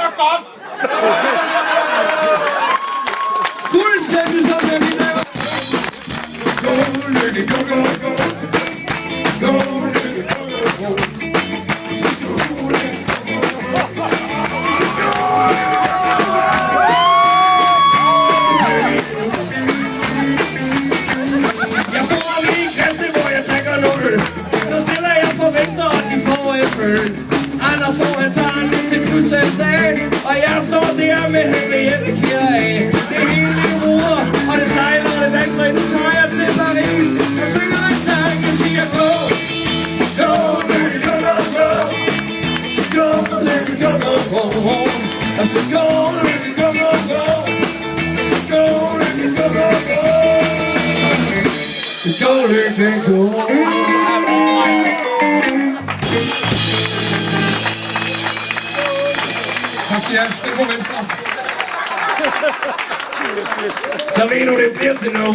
så godt! Fuldstændig som det, vi laver. Go, lykke, go, go, go. Go, lykke, go, go, go. Så go, lykke, go, go, go. Så go, jeg bor lige i Kristne, hvor jeg drikker noget øl. Så stiller jeg for venstre, og de får et føl. Anders får han tager en lidt til USA, og jeg står der med Henriette Kjær af. Det er hele min ruder, og det sejler, og det danser, nu tager jeg til Paris. Jeg synger en sang, jeg siger go. Go, lykke, go, go, go. Så go, lykke, go, go, go. Og så go, lykke, go, go, go. Så go, lykke, go, go, go. Go, lykke, go. Ja, stil på venstre. Så ved du, det bliver til nu.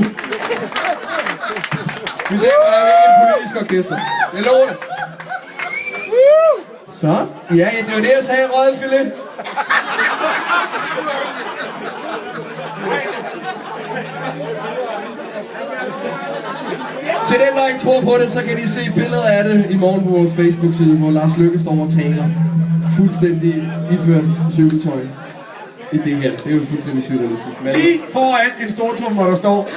I dag er vi ikke et politisk orkester. Jeg lover det. Så? Ja, det var det, jeg sagde, rødfilet. Til den, der ikke tror på det, så kan I se billeder af det i morgen på vores Facebook-side, hvor Lars Løkke står og taler. Fuldstændig iført cykeltøj i det her. Det er jo fuldstændig surrealistisk. Lige foran en stortum, hvor der står